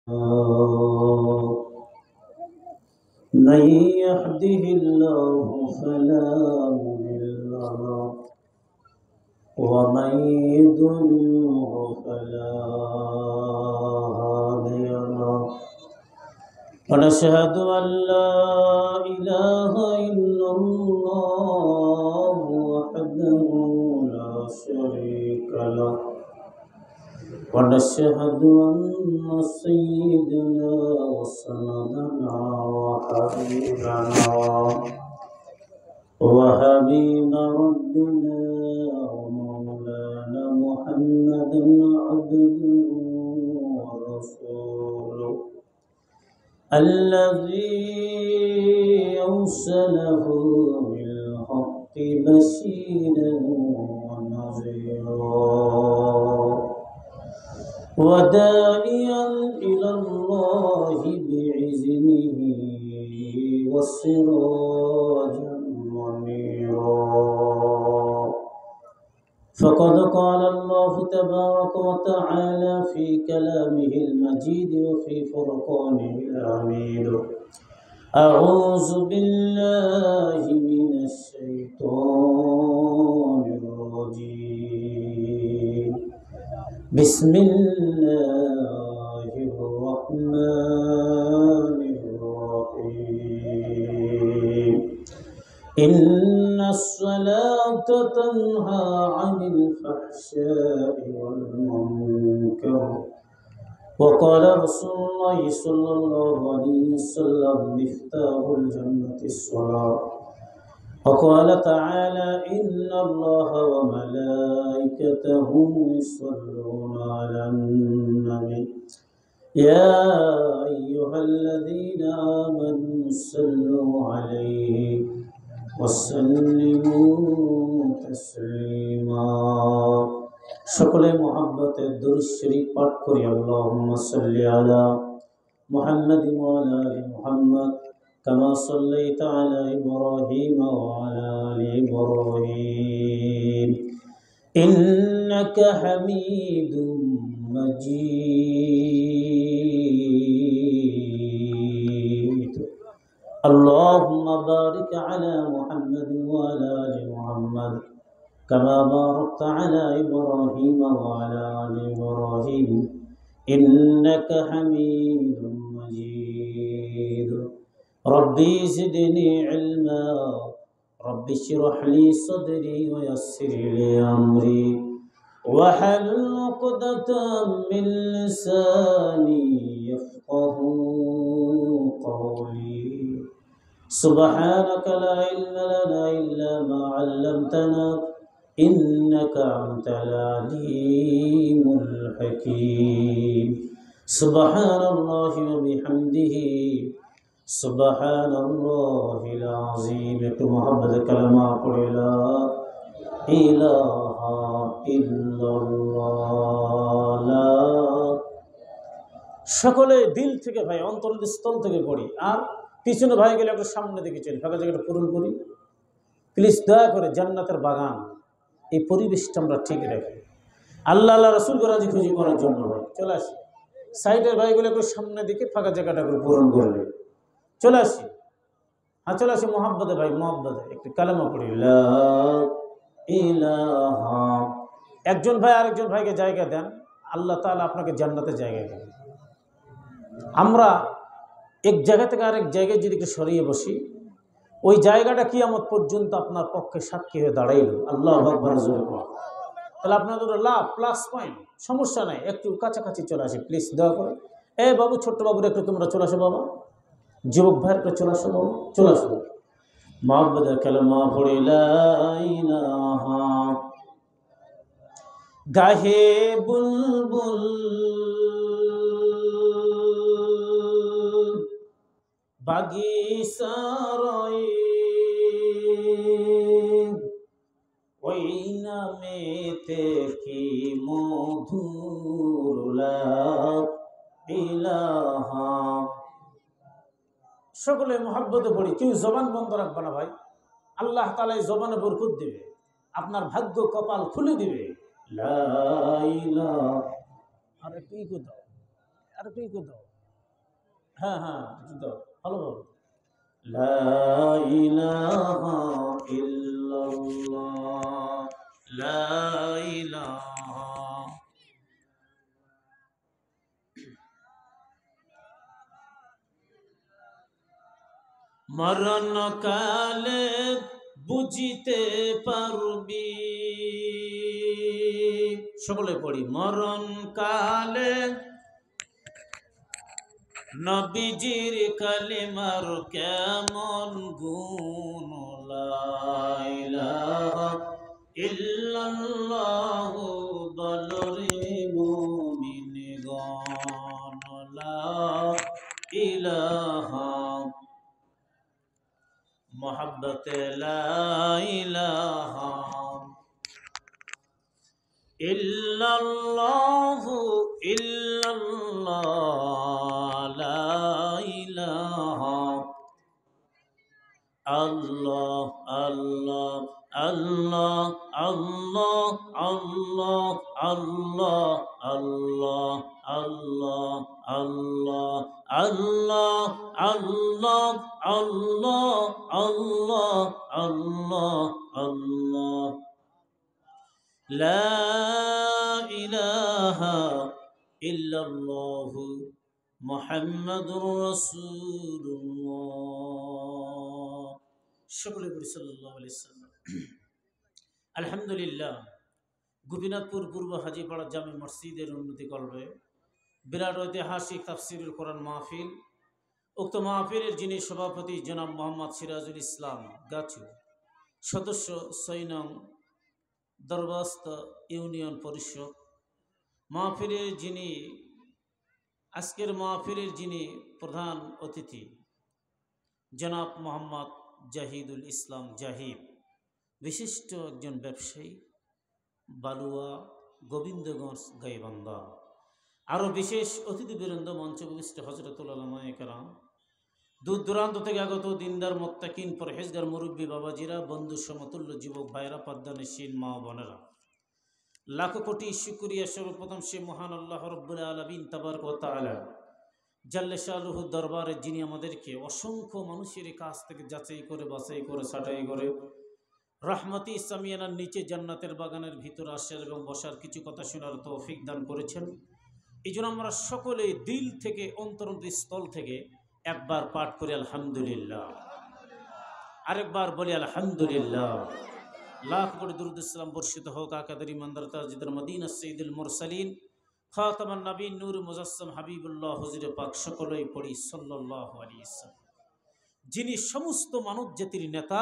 من يهده الله فلا مضل له ومن يضلل فلا هادي له ونشهد أن لا إله إلا الله وحده لا شريك له ونشهد أن سيدنا وسندنا وحبيب ربنا ومولانا محمدا عبده ورسوله الذي أرسله بالحق بشيرا ونذيرا وداعيا إلى الله بإذنه وسراجا منيرا فقد قال الله تبارك وتعالى في كلامه المجيد وفي فرقانه الحميد أعوذ بالله من الشيطان الرجيم بسم الله الرحمن الرحيم إن الصلاة تنهى عن الفحشاء والمنكر وقال رسول الله صلى الله عليه وسلم مفتاح الجنة الصلاة وقال تعالى إن الله وملائكته يصلون على النبي يا أيها الذين آمنوا صلوا عليه وسلموا تسليما সকলে মুহাব্বতের দুরূদ শরীফ পাঠ করি আল্লাহুম্মা সাল্লি আলা মুহাম্মাদিন ওয়া আলা আলি মুহাম্মাদ কামা সাল্লাইতা আলা ইব্রাহিম ওয়া আলা আলি ইব্রাহিম ইন্নাকা হামিদুম মাজিদ আল্লাহুম্মা বারিক আলা মুহাম্মাদ ওয়া আলা আলি মুহাম্মাদ كما باركت على إبراهيم وعلى آل إبراهيم إنك حميد مجيد ربي زدني علما ربي اشرح لي صدري ويسر لي أمري واحلل عقدة من لساني يفقه قولي سبحانك لا علم لنا إلا ما علمتنا إنك أنت العليم الحكيم سبحان الله وبحمده سبحان الله العظيم محمد كلمة قل لا إله إلا الله لا সকলে দিল থেকে ভাই অন্তরের স্থল থেকে পড়ি আর পিছনে ভাই গেলে একটু সামনে দিকে চলি ফাঁকা জায়গাটা পূরণ করি প্লিজ দয়া করে জান্নাতের বাগান এই পরিবেশটা আমরা ঠিক রাখি আল্লাহ আল্লাহ রসুলকে রাজি খুশি করার জন্য ভাই চলে আসি সাইডের ভাইগুলো একটু সামনে দিকে ফাঁকা জায়গাটা করে পূরণ করলে চলে আসি হ্যাঁ চলে আসি মোহাব্বতে ভাই মোহাব্বতে একটু কালেমা পড়ি লা ইলাহা একজন ভাই আরেকজন ভাইকে জায়গা দেন আল্লাহ তাআলা আপনাকে জান্নাতে জায়গা দেন আমরা এক জায়গা থেকে আরেক জায়গায় যদি একটু সরিয়ে বসি ওই জায়গাটা কিয়ামত পর্যন্ত আপনার পক্ষে সাক্ষী হয়ে দাঁড়াইল আল্লাহু আকবার জোরে বল তাহলে আপনাদের লাভ প্লাস পয়েন্ট সমস্যা নাই একটু কাছাকাছি চলে আসি প্লিজ দয়া করে এ বাবু ছোট্ট বাবুর একটু তোমরা চলে আসো বাবা যুবক ভাই একটু চলে আসো বাবু চলে আসো মুহাব্বতের কালেমা পড়ি লা ইলাহা গাহে বুলবুল বাগিচারয় ওই নামেতে কি মধুর লা ইলাহা সকলে মুহাব্বতে পড়ি কেউ জবান বন্ধ রাখবে না ভাই আল্লাহ তাআলা এই জবানে বরকত দিবে আপনার ভাগ্য কপাল খুলে দিবে লা ইলাহা আরে কি দাও আরে কি দাও হ্যাঁ হ্যাঁ, দাও ভালো ভালো। লা ইলাহা ইল্লাল্লাহ, লা ইলাহা। মরণ কালে বুঝিতে পারবি, সকলে পড়ি, মরণ কালে নবীজির কালিমার কেমন গুণ, লা ইলাহা ইল্লাল্লাহু বলরে মুমিনগণ, লা ইলাহা মোহাব্বতে লা ইলাহা ইল্লাল্লাহু ইল্লাল্লাহ, লা ইলাহা আল্লাহ আল্লাহ আল্লাহ আল্লাহ আল্লাহ আল্লাহ আল্লাহ আল্লাহ আল্লাহ আল্লাহ আল্লাহ আল্লাহ আল্লাহ আল্লাহ আল্লাহ, লা ইলাহা ইল্লাল্লাহু মুহাম্মাদুর রাসূলুল্লাহ। সকলে বলি সাল্লাল্লাহু আলাইহি সাল্লাম। আলহামদুলিল্লাহ, গোপীনাথপুর পূর্ব হাজীপাড়া জামে মসজিদের উন্নতি করবে বিরাট ঐতিহাসিক তাফসিরুল কোরআন মাহফিল। উক্ত মাহফিলের যিনি সভাপতি জনাব মোহাম্মদ সিরাজুল ইসলাম গাছু, সদস্য ৬ নং দরবাস্ত ইউনিয়ন পরিষদ, মাহফিলের যিনি আজকের মাহফিলের যিনি প্রধান অতিথি জনাব মোহাম্মদ জাহিদুল ইসলাম জাহিদ, বিশিষ্ট একজন ব্যবসায়ী, বালুয়া, গোবিন্দগঞ্জ, গাইবান্ধা। আরও বিশেষ অতিথিবৃন্দ, মঞ্চে উপবিষ্ট হযরতুল উলামায়ে কেরাম, দূর দূরান্ত থেকে আগত দিনদার মুত্তাকিন পরহেজগার মুরব্বী বাবাজিরা, বন্ধু সমতুল্য যুবক ভাইরা, পদ্মানিশীন মা বোনেরা, লাখো কোটি শুকরিয়া সর্বপ্রথম সে মহান আল্লাহ রব্বুল আলামিন তাবারক ওয়া তাআলা জাল্লে শানুহু দরবারে, যিনি আমাদেরকে অসংখ্য মানুষের কাছ থেকে যাচাই করে, বাছাই করে, ছাঁটাই করে রহমতি ইসলামিয়ানার নিচে জান্নাতের বাগানের ভিতর আসার এবং বসার, কিছু কথা শোনার তৌফিক দান করেছেন। এই জন্য আমরা সকলে দিল থেকে, অন্তরস্থল থেকে একবার পাঠ করি আলহামদুলিল্লাহ, আরেকবার বলি আলহামদুলিল্লাহ। লাখ কোটি দুরূদ সালাম বর্ষিত হোক আকাদের ইমানদার তাজদার মদিনা সাইয়্যিদুল মুরসালিন খাতামান নবীন নূর মুজাসসাম হাবিবুল্লাহ হুজুরে পাক, সকলেই পড়ি সাল্লাল্লাহু আলাইহি ওয়াসাল্লাম। যিনি সমস্ত মানব জাতির নেতা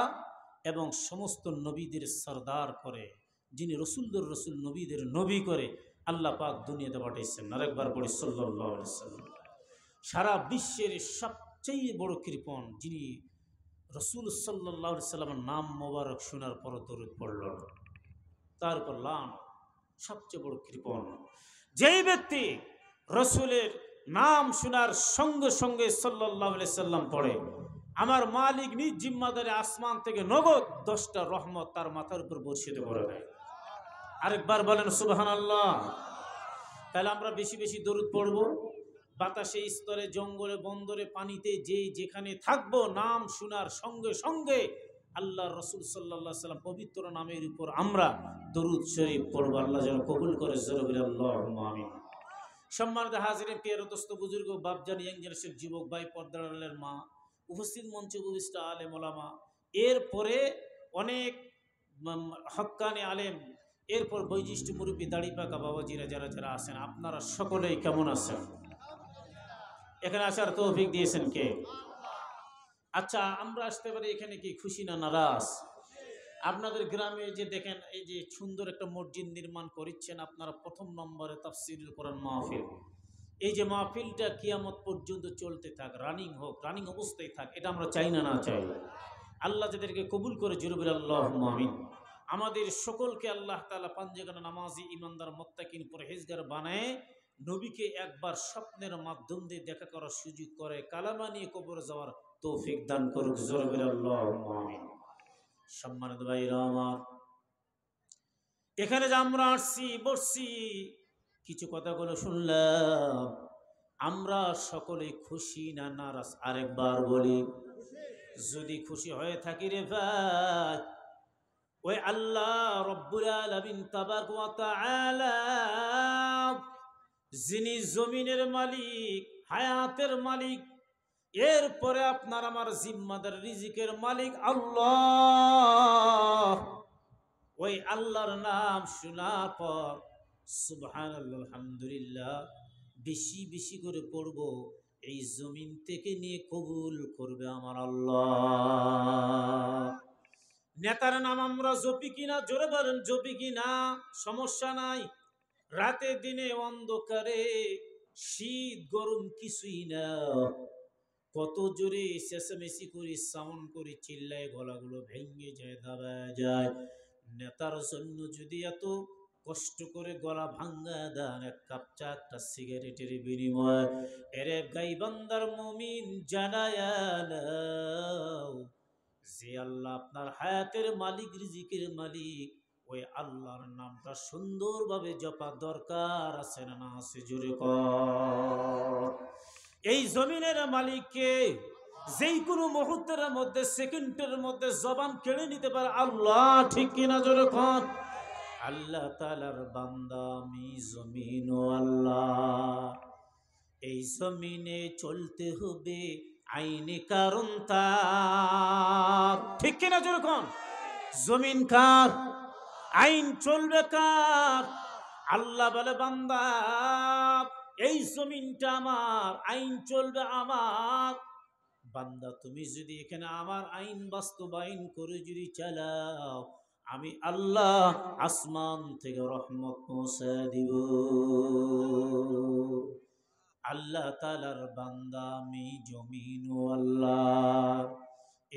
এবং সমস্ত নবীদের সরদার করে, যিনি রসুলদের রসুল, নবীদের নবী করে আল্লাহ পাক দুনিয়াতে পাঠিয়েছেন। আরেকবার পড়ি সাল্লাল্লাহু আলাইহি ওয়াসাল্লাম। সারা বিশ্বের সবচেয়ে বড় কৃপণ, যিনি রসুল সাল্লাল্লাহু আলাইহি সাল্লামের নাম মোবারক শোনার পর দরুদ পড়ল, তার উপর লানত, সবচেয়ে বড় কৃপণ যেই ব্যক্তি রসুলের নাম শোনার সঙ্গে সঙ্গে সাল্লাল্লাহু আলাইহি সাল্লাম পড়ে, আমার মালিক নিজ জিম্মাদারে আসমান থেকে নগদ 10টা রহমত তার মাথার উপর বর্ষিত করে দেয়। আরেকবার বলেন সুবহানাল্লাহ। তাহলে আমরা বেশি বেশি দরুদ পড়ব। বাতাসে, স্তরে, জঙ্গলে, বন্দরে, পানিতে, যেই যেখানে থাকবো, নাম শোনার সঙ্গে সঙ্গে আল্লাহর রসুল সাল্লাল্লাহু আলাইহি সাল্লাম পবিত্র নামের উপর আমরা দরুদ শরীফ পড়ব। আল্লাহ যেন কবুল করে, জোরে বলি আল্লাহুম্মা আমিন। সম্মানিত হাজিরিন, প্রিয় দোস্ত, বুজুর্গ, বাপজান, ইয়াং জেনারেশন, যুবক ভাই, পর্দার আড়ালের মা, উপস্থিত মঞ্চে উপবিষ্ট আলেম ওলামা, এরপরে অনেক হক্কানি আলেম, এরপর বৈশিষ্ট্য মুরব্বী, দাড়ি পাকা বাবাজিরা যারা যারা আছেন, আপনারা সকলেই কেমন আছেন? এখানে আসার তৌফিক দিয়েছেন কে? আচ্ছা, আমরা আসতে পারি এখানে কি খুশি না নারাজ? আপনাদের গ্রামে যে দেখেন, এই যে সুন্দর একটা মসজিদ নির্মাণ করেছেন আপনারা, প্রথম নম্বরে তাফসীরুল কোরআন মাহফিল, এই যে মাহফিলটা কিয়ামত পর্যন্ত চলতে থাক, রানিং হোক, রানিং অবস্থায় থাক, এটা আমরা চাই না? না চাই? আল্লাহ যাদেরকে কবুল করে, জোরে বলি আল্লাহুম্মা আমিন। আমাদের সকলকে আল্লাহ তাআলা পাঞ্জেগানা নামাজি, ইমানদার, মুত্তাকিন, পরহেজগার বানায় নবীকে একবার স্বপ্নের মাধ্যম দিয়ে দেখা করার সুযোগ করে, কালামা নিয়ে কবরে যাওয়ার তৌফিক দান করুক, জোরে বলি আল্লাহুম্মা আমিন। সম্মানিত ভাইরা আমার, এখানে যে আমরা আসছি, বসছি, কিছু কথাগুলো শুনলাম, আমরা সকলে খুশি না নারাজ? আরেকবার বলি, যদি খুশি হয়ে থাকি রে ভাই, ওই আল্লাহ রব্বুল আলামিন তাবারক ওয়া তাআলা, যিনি জমিনের মালিক, হায়াতের মালিক, এরপরে আপনার আমার জিম্মাদার রিজিকের মালিক আল্লাহ, ওই আল্লাহর নাম শোনার পর সুবহানাল্লাহ আলহামদুলিল্লাহ বেশি বেশি করে পড়ব, এই জমিন থেকে নিয়ে কবুল করবে আমার আল্লাহ। নেতার নাম আমরা জপি কিনা, জোরে বলেন জপি কিনা? সমস্যা নাই। রাতে দিনে অন্ধকারে, শীত গরম কিছুই না, কত জোরে চেঁচামেচি করি, সাউন্ড করি, চিল্লায়, গলাগুলো ভেঙে যায়, দাবায় যায়। নেতার জন্য যদি এত কষ্ট করে গলা ভাঙ্গা দেন, এক কাপ চা, একটা সিগারেটের বিনিময়, এরে গাইবান্দার মুমিন জানায়া নাও যে আল্লাহ আপনার হায়াতের মালিক, রিজিকের মালিক, ওই আল্লাহর নামটা সুন্দরভাবে জপা দরকার আছে না না আছে? জোরে কর। এই জমিনের মালিককে যেই কোনো মুহূর্তের মধ্যে, সেকেন্ডের মধ্যে জবান কেড়ে নিতে পারে আল্লাহ, ঠিক কিনা? জোরে কর। আল্লাহ তাআলার বান্দা আমি, জমিন ও আল্লাহ, এই জমিনে চলতে হবে আইনে কারণ তার, ঠিক কিনা? জোরে কর। জমিন কার? আইন চলবে কার? আল্লাহ বলে বান্দা এই জমিনটা আমার, আইন চলবে আমার। বান্দা তুমি যদি এখানে আমার আইন বাস্তবায়ন করে যদি চালাও, আমি আল্লাহ আসমান থেকে রহমত পৌঁছে দিব। আল্লাহ তাআলার বান্দা আমি, জমিন ও আল্লাহ,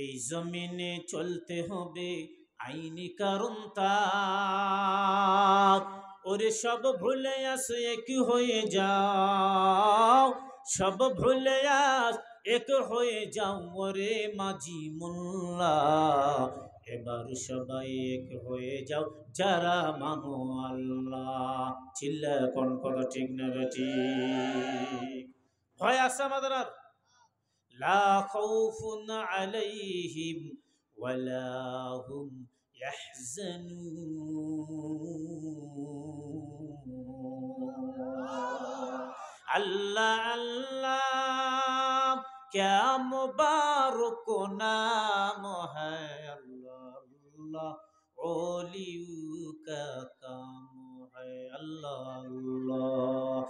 এই জমিনে চলতে হবে আইনি কারণ তার। ওরে সব ভুলে আসে এক হয়ে যাও, সব ভুলে আস এক হয়ে যাও, ওরে মাঝি মোল্লা, এবার সবাই এক হয়ে যাও যারা মানো আল্লাহ। চিল্লা কোন কথা ঠিক না বেটি? ভয় আছে আমাদের আর? লা খাউফুন আলাইহিম ওয়ালা হুম ইয়াহজানুন। আল্লাহ আল্লাহ क्या मुबारक नाम है, अल्लाह अल्लाह ओलियों का काम है, अल्लाह अल्लाह।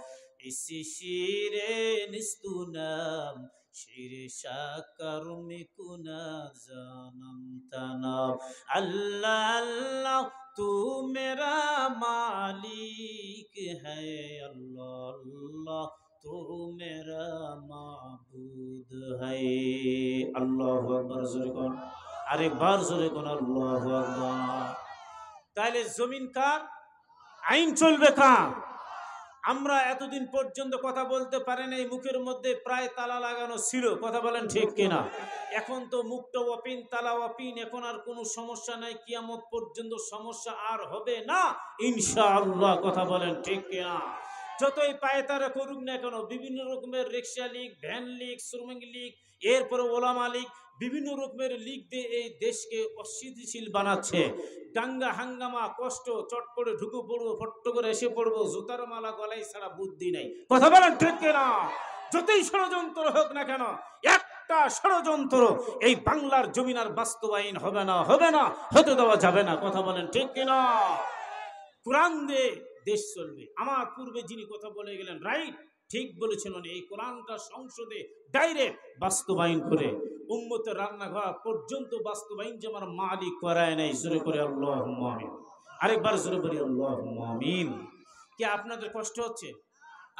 इसी शीरे निस्तु नाम, शीरे शाकर में कुना जानम तनाम। अल्लाह अल्लाह तू मेरा मालिक है, अल्लाह अल्लाह तू मेरा माबूद है। আল্লাহু আকবার। জোরে কোন, আরেকবার জোরে কোন আল্লাহু আকবার। তাহলে জমিন কার? আইন চলবে কার? আমরা এতদিন পর্যন্ত কথা বলতে পারি নাই, মুখের মধ্যে প্রায় তালা লাগানো ছিল, কথা বলেন ঠিক কিনা? এখন তো মুখটা ওপেন, তালা ওপেন, এখন আর কোনো সমস্যা নাই, কিয়ামত পর্যন্ত সমস্যা আর হবে না ইনশাআল্লাহ, কথা বলেন ঠিক কিনা? যতই পায়তারা করুক না কেন, বিভিন্ন রকমের রিক্সা লীগ, ভ্যান লীগ, শ্রমিক লীগ, এরপরে ওলামা লীগ, বিভিন্ন রকমের লীগ দিয়ে এই দেশকে অস্থিতিশীল বানাচ্ছে। দাঙ্গা হাঙ্গামা, কষ্ট, চট করে ঢুকে পড়বো, ফট্ট করে এসে পড়বো, জুতার মালা গলায় ছাড়া বুদ্ধি নেই, কথা বলেন ঠিক কিনা? যতই ষড়যন্ত্র হোক না কেন, একটা ষড়যন্ত্র এই বাংলার জমিন আর বাস্তবায়ন হবে না, হবে না, হতে দেওয়া যাবে না, কথা বলেন ঠিক কিনা? কোরআন দিয়ে দেশ চলবে। আমার পূর্বে যিনি কথা বলে গেলেন, রাইট, ঠিক বলেছেন, এই কোরআনটা সংসদে ডাইরেক্ট বাস্তবায়ন করে উম্মতের রান্নাঘর পর্যন্ত বাস্তবায়ন যে আমার মালিক করায় নাই। জোরে করে আল্লাহুম্মা আমিন। আরেকবার জোরে বলি আল্লাহুম্মা আমিন। কি আপনাদের কষ্ট হচ্ছে?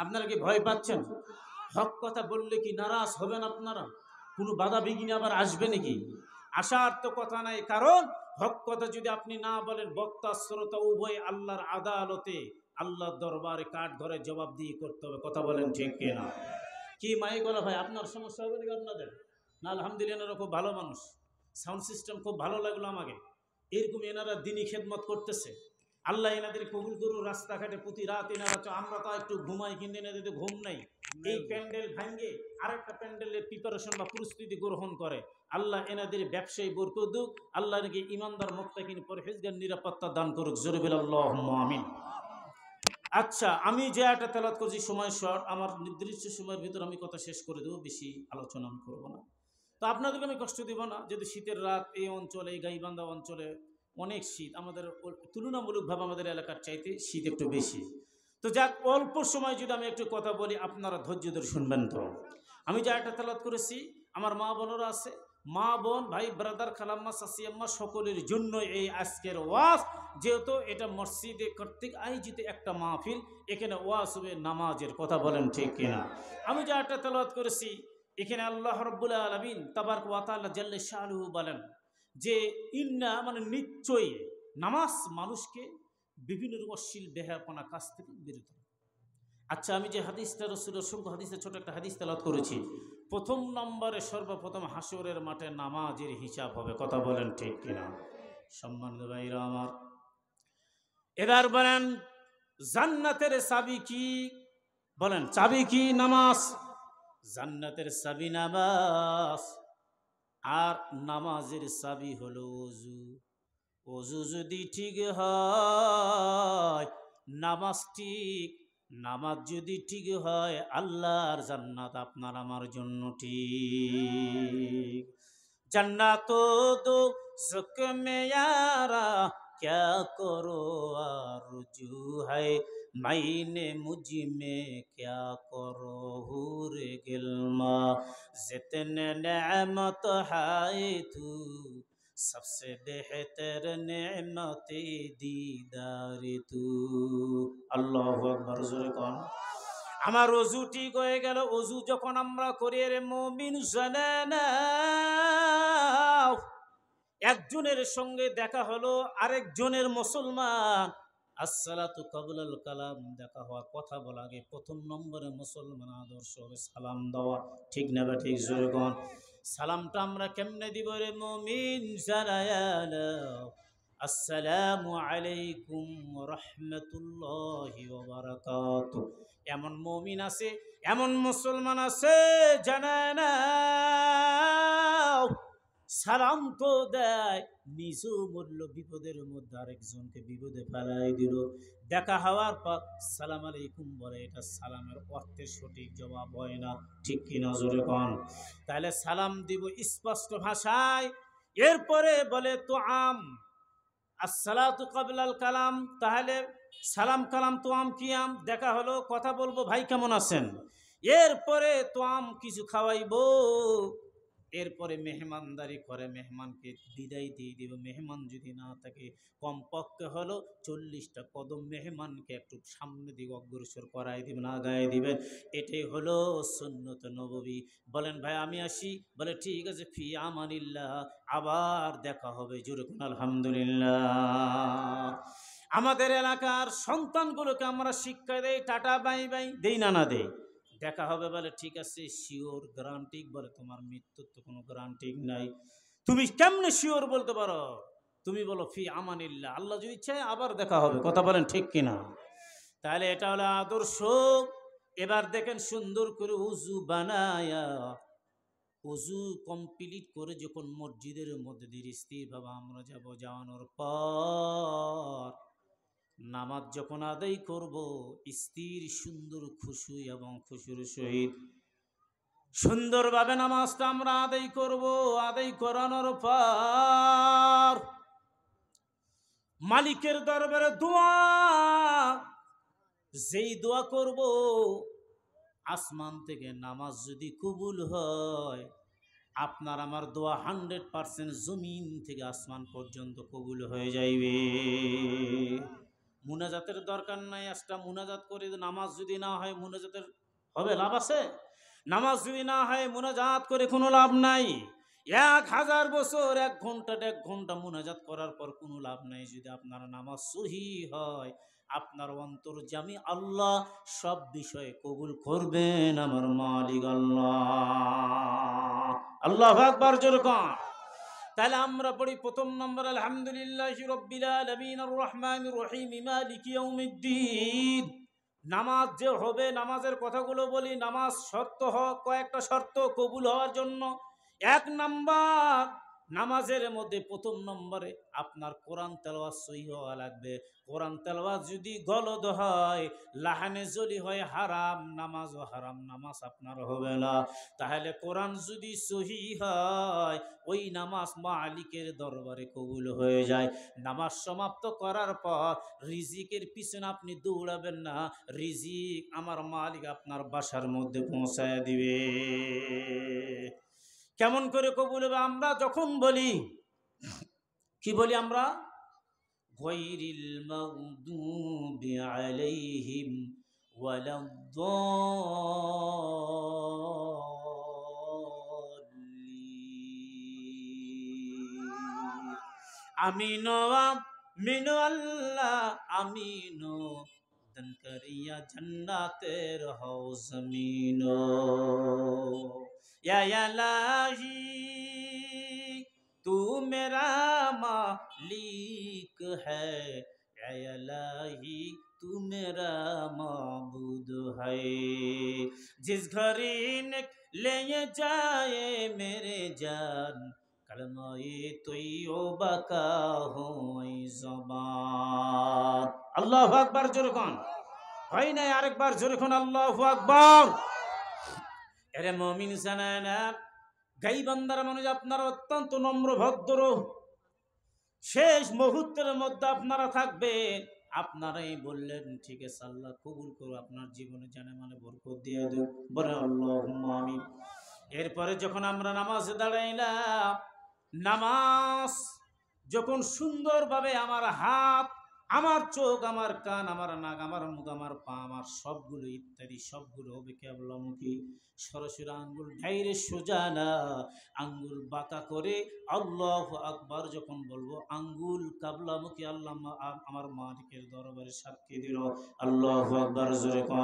আপনারা কি ভয় পাচ্ছেন? হক কথা বললে কি নারাজ হবেন আপনারা? কোনো বাধা বিঘ্ন আবার আসবে নাকি? আসার তো কথা নাই, কারণ হক কথা যদি আপনি না বলেন, বক্তা শ্রোতা উভয় আল্লাহর আদালতে, আল্লাহর দরবারে কাঠ ধরে জবাব দিয়ে করতে হবে, কথা বলেন ঠিক কিনা? কি মাই করা ভাই, আপনার সমস্যা হবে নাকি আপনাদের? না আলহামদুলিল্লাহ, এনারা খুব ভালো মানুষ, সাউন্ড সিস্টেম খুব ভালো লাগলো আমাকে। এরকম এনারা দিনই খেদমত করতেছে, আল্লাহ এনাদের কবুল করুন। রাস্তাঘাটে প্রতি রাত এনারা আমরা তো একটু ঘুমাই, কিন্তু এনাদের তো ঘুম নাই। এই প্যান্ডেল ভাঙ্গে আরেকটা প্যান্ডেলের প্রিপারেশন বা প্রস্তুতি গ্রহণ করে। আল্লাহ এনাদের ব্যবসায়ী বরকত দিক, আল্লাহ নাকি ইমানদার মুত্তাকিন পরহেজগার নিরাপত্তা দান করুক। জোরে বলে আল্লাহুম্মা আমিন। আচ্ছা, আমি যে একটা তেলাওয়াত করছি সময় শর্ট, আমার নির্দিষ্ট সময়ের ভিতর আমি কথা শেষ করে দেবো, বেশি আলোচনা আমি করবো না। তো আপনাদেরকে আমি কষ্ট দিব না, যেহেতু শীতের রাত এই অঞ্চলে, এই গাইবান্ধা অঞ্চলে অনেক শীত, আমাদের তুলনামূলকভাবে আমাদের এলাকার চাইতে শীত একটু বেশি। তো যাক, অল্প সময় যদি আমি একটু কথা বলি, আপনারা ধৈর্য ধরে শুনবেন। তো আমি যা একটা তেলাওয়াত করেছি, আমার মা বোনেরা আছে, মা বোন ভাই ব্রাদার খালাম্মা সাসিয়াম্মা সকলের জন্য এই আজকের ওয়াজ, যেহেতু এটা মসজিদে কর্তৃক আয়োজিত একটা মাহফিল, এখানে ওয়াজ হবে নামাজের। কথা বলেন ঠিক কিনা? আমি যা একটা তেলাওয়াত করেছি, এখানে আল্লাহ রাব্বুল আলামিন তাবারক ওয়া তাআলা জাল্লে শানুহু বলেন যে ইন্না, মানে নিশ্চয়ই নামাজ মানুষকে বিভিন্ন অশ্লীল বেহায়াপনা কাজ থেকে বিরত। আচ্ছা, আমি যে হাদিসটা রাসূলের অসংখ্য হাদিসে ছোট একটা হাদিস তেলাওয়াত করেছি, প্রথম নম্বরে সর্বপ্রথম হাসরের মাঠে নামাজের হিসাব হবে। কথা বলেন ঠিক কিনা? সম্মানিত ভাইরা আমার, এবার বলেন জান্নাতের চাবি কি? বলেন, চাবি কি? নামাজ। জান্নাতের চাবি নামাজ, আর নামাজের চাবি হলো ওযু। ওযু যদি ঠিক হয় নামাজ ঠিক, নামাজ যদি ঠিক হয় আল্লাহর জান্নাত আপনার আমার জন্য ঠিক। জান্নাত দো ज़ुक में यारा क्या करो आरज़ू है, मैंने मुझ में क्या करो हूरे गिल्मा, जितने नेमत है तू सबसे बेहतर नेमत दीदार तू। আল্লাহু আকবার। জোরে কোন। আমার ওযু ঠিক হয়ে গেল। ওযু যখন আমরা করি, রে মুমিন জানে না, একজনের সঙ্গে দেখা হলো আরেকজনের মুসলমান, আসসালাতু কাবলাল কালাম, দেখা হওয়া, কথা বলা আগে প্রথম নম্বরে মুসলমান আদর্শ হবে সালাম দেওয়া। ঠিক না? ঠিক জোরে কোন। সালামটা আমরা কেমনে দিব? রে মুমিন জানায়া নাও, আসসালামু আলাইকুম ওয়া রাহমাতুল্লাহি ওয়া বারাকাতুহু। এমন মুমিন আছে, এমন মুসলমান আছে, জানায় না সালাম তো দেয়, নিজও মূল্য বিপদের মধ্যে আরেকজনকে বিপদে ফেলাই দিল। দেখা হওয়ার পর সালাম আলাইকুম বলে, এটা সালামের অর্থের সঠিক জবাব হয় না। ঠিক কিনা? জোরে কোন। তাহলে সালাম দিব স্পষ্ট ভাষায়। এরপরে বলে তো আম আসসালাতু কাবলাল কালাম, তাহলে সালাম কালাম তো আম কি? আম দেখা হলো, কথা বলবো, ভাই কেমন আছেন। এরপরে তো আম কিছু খাওয়াইবো, এরপরে মেহমানদারি করে মেহমানকে বিদায় দিয়ে দিব। মেহমান যদি না থাকে, কমপক্ষে হলো 40টা কদম মেহমানকে একটু সামনে দিকে অগ্রসর করাই দিবেন, আগায় দিবেন। এটাই হলো সুন্নত নববী। বলেন ভাই আমি আসি, বলে ঠিক আছে, ফি আমানিল্লাহ, আবার দেখা হবে। জোরে কোন আলহামদুলিল্লাহ। আমাদের এলাকার সন্তানগুলোকে আমরা শিক্ষা দেই, টাটা বাই বাই দেই না? না দেই। দেখা হবে, বলে ঠিক আছে, শিওর গ্যারান্টি, বলে তোমার মৃত্যুর তো কোনো গ্যারান্টি নাই। তুমি কেমনে শিওর বলতে পারো? তুমি বলো ফি আমানিল্লাহ, আল্লাহ যদি চায় আবার দেখা হবে। কথা বলেন ঠিক কিনা? তাহলে এটা হলো আদর্শ। এবার দেখেন সুন্দর করে উজু বানায়া, উজু কমপ্লিট করে যখন মসজিদের মধ্যে ধীরে স্থিরভাবে আমরা যাব, যাওয়ানোর পর নামাজ যখন আদায় করব, স্থির সুন্দর খুশু এবং খুশুর সহিত সুন্দরভাবে নামাজটা আমরা আদায় করব। আদায় করানোর পর মালিকের দরবারে দোয়া, যেই দোয়া করব, আসমান থেকে নামাজ যদি কবুল হয়, আপনার আমার দোয়া 100% জমিন থেকে আসমান পর্যন্ত কবুল হয়ে যাইবে। মুনাজাতের দরকার নাই। একটা মুনাজাত করে নামাজ যদি না হয়, মুনাজাতের হবে লাভ আছে? নামাজ যদি না হয় মুনাজাত করে কোনো লাভ নাই। 1000 বছর 1 ঘন্টা 1.5 ঘন্টা মুনাজাত করার পর কোনো লাভ নাই। যদি আপনার নামাজ সহি হয়, আপনার অন্তর্যামী আল্লাহ সব বিষয়ে কবুল করবেন। আমার মালিক আল্লাহ। আল্লাহু আকবার। জোরে কোন। তাহলে আমরা পড়ি প্রথম নম্বর আলহামদুলিল্লাহি রাব্বিল আলামিন আর রহমানির রহিম মালিকি ইয়াউমিদ্দিন। নামাজ যে হবে, নামাজের কথাগুলো বলি। নামাজ শর্ত কয়েকটা শর্ত কবুল হওয়ার জন্য। এক নাম্বার, নামাজের মধ্যে প্রথম নম্বরে আপনার কোরআন তেলাওয়াত সহি হওয়া লাগবে। কোরআন তেলাওয়াত যদি গলদ হয়, লাহানে জলি হয়, হারাম, নামাজও হারাম, নামাজ আপনার হবে না। তাহলে কোরআন যদি সহি হয়, ওই নামাজ মালিকের দরবারে কবুল হয়ে যায়। নামাজ সমাপ্ত করার পর রিজিকের পিছনে আপনি দৌড়াবেন না, রিজিক আমার মালিক আপনার বাসার মধ্যে পৌঁছায় দিবে। কেমন করে কবুল হবে? আমরা যখন বলি, কি বলি আমরা? গায়রিল মাগদুবি আলাইহিম ওয়ালাদ-দাল্লিন। আমিনো আমিনো আল্লাহ আমিনো, দান করিয়া জান্নাতের হও জমিনো। या इलाही तू मेरा मालिक है, या इलाही तू मेरा माबूद है। जिस घड़ी ले जाए मेरे जान, कलमाए तैयबा का हो ज़बान। अल्लाहु আকবার জোরে কোন হয় না? আরেকবার জোরে কোন আল্লাহু আকবার। এরে মুমিন জানেনা, গাইবান্দার মানুষ আপনারা অত্যন্ত নম্র ভদ্র। শেষ মুহূর্তের মধ্যে আপনারা থাকবেন, আপনারাই বললেন ঠিক আছে আল্লাহ কবুল করো, আপনার জীবনে জানে মানে বরকত দিয়ে দেব, বলে আল্লাহুম্মা আমিন। এরপরে যখন আমরা নামাজে দাঁড়াইলাম, নামাজ যখন সুন্দরভাবে আমার হাত, আমার চোখ, আমার কান, আমার নাক, আমার মুখ, আমার পা, আমার সবগুলো ইত্যাদি সবগুলো হবে কেবলামুখী। সরাসরি আঙ্গুল ঢাইরে সোজা না, আঙ্গুল বাঁকা করে আল্লাহু আকবার যখন বলবো, আঙ্গুল কাবলামুখী। আল্লাহ আমার মালিকের দরবারে সাক্ষী দিল, আল্লাহু আকবার জোরে কোন।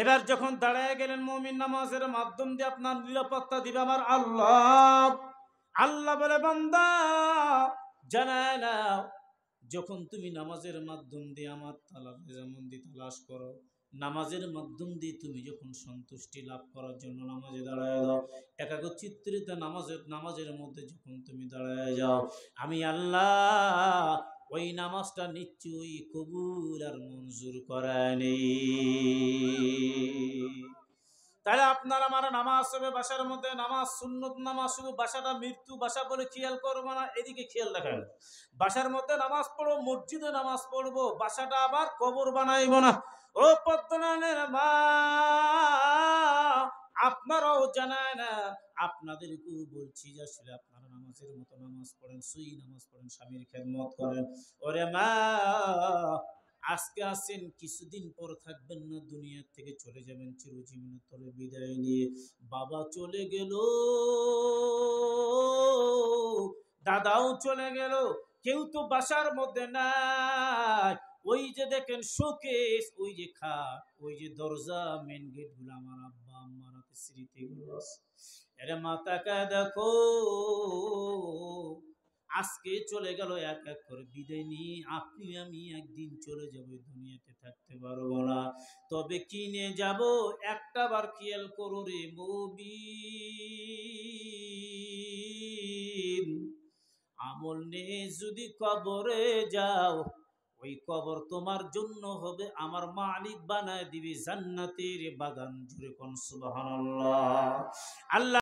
এবার যখন দাঁড়ায় গেলেন, মুমিন নামাজের মাধ্যম দিয়ে আপনার নিরাপত্তা দিবে আমার আল্লাহ। আল্লাহ বলে, বান্দা জানায় না, যখন তুমি নামাজের মাধ্যম দিয়ে আমার রেজামন্দি তালাশ করো, নামাজের মাধ্যম দিয়ে তুমি যখন সন্তুষ্টি লাভ করার জন্য নামাজে দাঁড়ায় যাও, একাগ্রচিত্তে নামাজের মধ্যে যখন তুমি দাঁড়ায় যাও, আমি আল্লাহ ওই নামাজটা নিশ্চয়ই কবুল আর মঞ্জুর করায় নেই। তাহলে আপনার আমার নামাজ হবে বাসার মধ্যে, নামাজ সুন্নত নামাজ, শুধু বাসাটা মৃত্যু বাসা বলে খেয়াল করবো না, এদিকে খেয়াল রাখেন। বাসার মধ্যে নামাজ পড়বো, মসজিদে নামাজ পড়বো, বাসাটা আবার কবর বানাইব না। ও পদ্মনানের মা, আপনারাও জানায় না, আপনাদেরকেও বলছি যে আসলে আপনারা নামাজের মতো নামাজ পড়েন, সুই নামাজ পড়েন, স্বামীর খেদমত করেন। ওরে মা, আজকে আছেন, কিছুদিন পর থাকবেন না, দুনিয়া থেকে চলে যাবেন চিরজীবনের তরে বিদায় নিয়ে। বাবা চলে গেল, দাদাও চলে গেল, কেউ তো বাসার মধ্যে নাই। ওই যে দেখেন শোকেস, ওই যে খাট, ওই যে দরজা, মেন গেট গুলো আমার আব্বা আম্মার হাতে স্মৃতিগুলো আছে। এরে মাতাকে দেখো, আজকে চলে গেল, এক এক করে বিদায় নিয়ে আপনি আমি একদিন চলে যাব, দুনিয়াতে থাকতে পারবো না। তবে কিনে যাব, একটা বার খেয়াল করো রে মুমিন, আমল নিয়ে যদি কবরে যাও, ওই কবর তোমার জন্য হবে আমার মালিক বানায় দিবি জান্নাতের বাগান। জুড়ে কোন সুবহানাল্লাহ। আল্লাহ